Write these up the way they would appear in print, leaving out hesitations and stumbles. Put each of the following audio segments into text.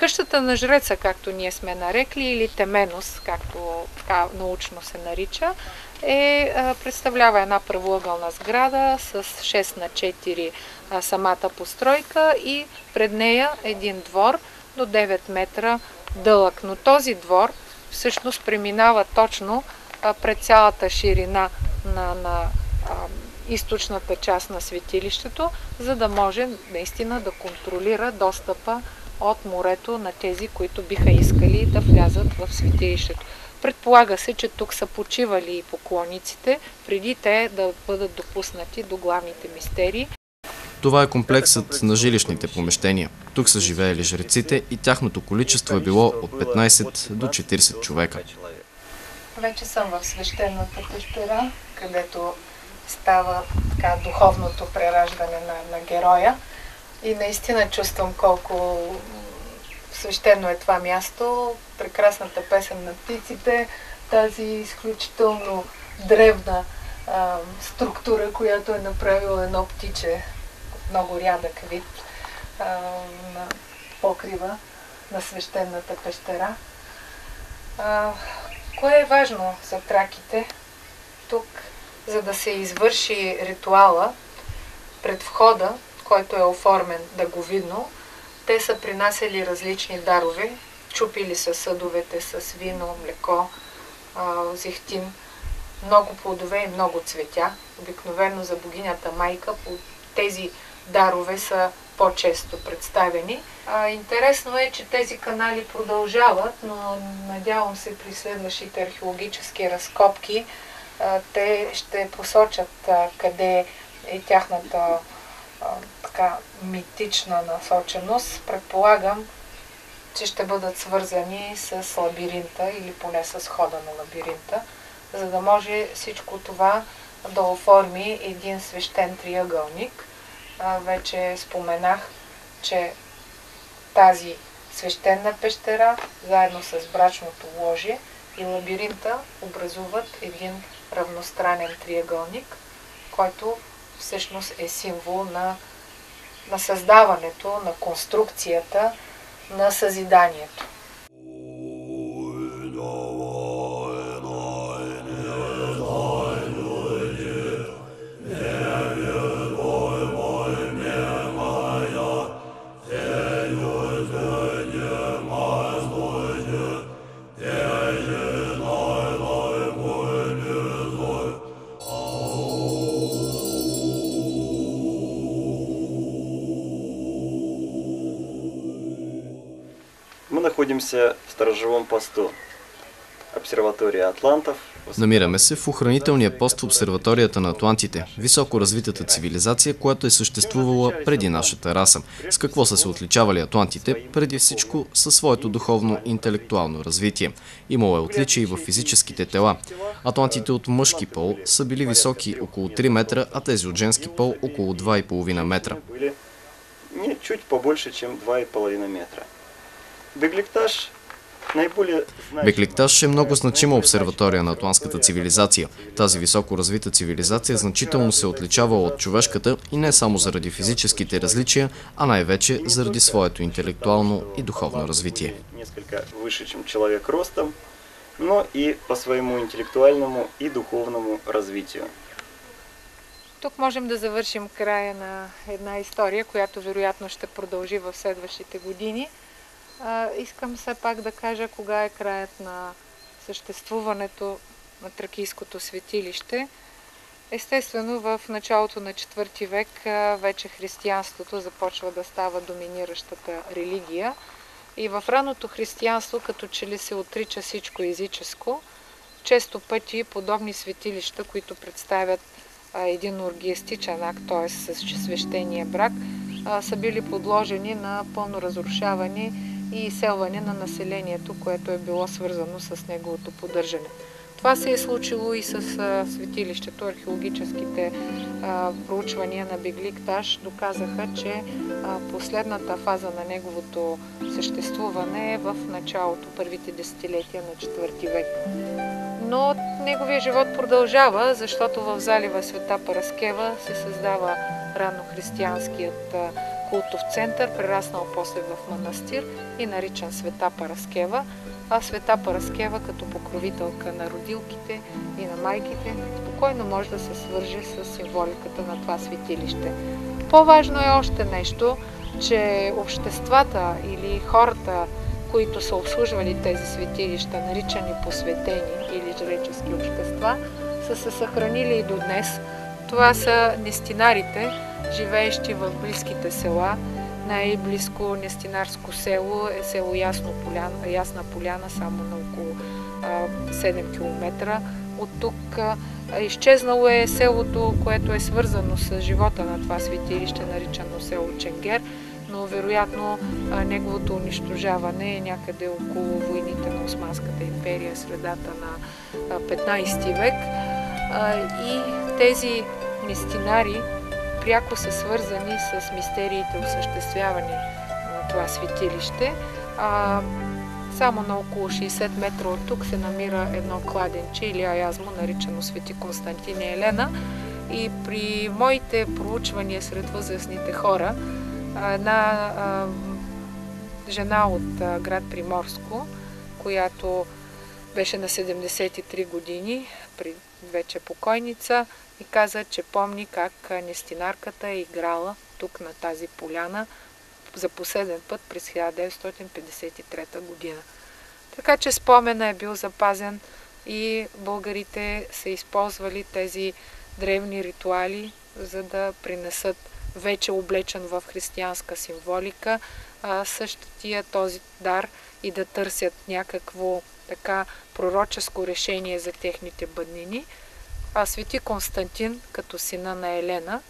Къщата на жреца, както ние сме нарекли, или Теменос, както така научно се нарича, представлява една правоъгълна сграда с 6 на 4 самата постройка и пред нея един двор до 9 метра дълъг. Но този двор всъщност преминава точно пред цялата ширина на източната част на светилището, за да може наистина да контролира достъпа от морето на тези, които биха искали да влязат в светилището. Предполага се, че тук са почивали и поклонниците, преди те да бъдат допуснати до главните мистерии. Това е комплексът на жилищните помещения. Тук са живеели жреците и тяхното количество е било от 15 до 40 човека. Вече съм в свещената пещера, където става така духовното прераждане на героя. И наистина чувствам колко свещено е това място, прекрасната песен на птиците, тази изключително древна структура, която е направила едно птиче от много рядък вид на покрива на свещената пещера. Кое е важно за траките? Тук, за да се извърши ритуала пред входа, който е оформен дъговидно, те са принасяли различни дарове, чупили са съдовете с вино, млеко, зехтин, много плодове и много цветя. Обикновено за богинята майка тези дарове са по-често представени. Интересно е, че тези канали продължават, но надявам се при следващите археологически разкопки те ще посочат къде е тяхната така митична насоченост. Предполагам, че ще бъдат свързани с лабиринта или поне с хода на лабиринта, за да може всичко това да оформи един свещен триъгълник. Вече споменах, че тази свещена пещера, заедно с брачното ложе и лабиринта, образуват един равностранен триъгълник, който всъщност е символ на създаването, на конструкцията, на съзиданието. Мы находимся в сторожевом посту обсерватории Атлантов. Намираме се в охранителния пост в обсерваторията на Атлантите, високо развитата цивилизация, която е съществувала преди нашата раса. С какво са се отличавали атлантите? Преди всичко със своето духовно и интелектуално развитие. Имало е отличие и в физическите тела. Атлантите от мъжки пол са били високи около 3 метра, а тези от женски пол около 2,5 метра. Не, чуть побольше, чем 2,5 метра. Бегликташ е много значима обсерватория на атлантската цивилизация. Тази високо развита цивилизация значително се отличава от човешката и не само заради физическите различия, а най-вече заради своето интелектуално и духовно развитие. Несколько выше, чем человек ростом, но и по своему интеллектуальному и духовному развитию. Тук можем да завършим края на една история, която вероятно ще продължи в следващите години. Искам все пак да кажа кога е краят на съществуването на Тракийското светилище. Естествено, в началото на IV век вече християнството започва да става доминиращата религия. И в ранното християнство, като че ли се отрича всичко езическо, често пъти подобни светилища, които представят един оргиестичен акт, т.е. с свещения брак, са били подложени на пълно разрушаване и изселване на населението, което е било свързано с неговото поддържане. Това се е случило и с светилището. Археологическите проучвания на Бегликташ доказаха, че последната фаза на неговото съществуване е в началото, първите десетилетия на IV век. Но неговия живот продължава, защото в залива Света Параскева се създава раннохристиянският култов център, прераснал после в манастир и наричан Света Параскева, а Света Параскева като покровителка на родилките и на майките спокойно може да се свърже с символиката на това светилище. По-важно е още нещо, че обществата или хората, които са обслужвали тези светилища, наричани посветени или жречески общества, са се съхранили и до днес. Това са нестинарите, живеещи в близките села. Най-близко нестинарско село е село Ясна поляна, само на около 7 км. От тук изчезнало е селото, което е свързано с живота на това светилище, наричано село Ченгер, но вероятно неговото унищожаване е някъде около войните на Османската империя, средата на 15 век. И тези нестинари пряко са свързани с мистериите, осъществявани на това светилище. Само на около 60 метра от тук се намира едно кладенче или аязмо, наричано Свети Константин и Елена. И при моите проучвания сред възрастните хора, една жена от град Приморско, която беше на 73 години, вече покойница, и каза, че помни как нестинарката е играла тук на тази поляна за последен път през 1953 година. Така че спомена е бил запазен и българите са използвали тези древни ритуали, за да принесат вече облечен в християнска символика същия този дар и да търсят някакво така пророческо решение за техните бъднини. А Свети Константин, като сина на Елена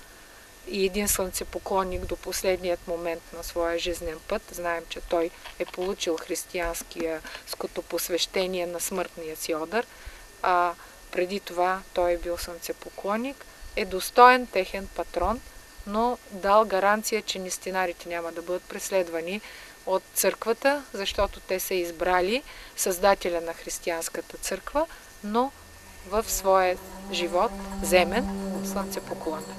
и един слънцепоклонник до последният момент на своя жизнен път, знаем, че той е получил християнското посвещение на смъртния си одър, а преди това той е бил слънцепоклонник, е достоен техен патрон, но дал гаранция, че нестинарите няма да бъдат преследвани от църквата, защото те са избрали създателя на християнската църква, но в своя живот земен слънцепоклонник.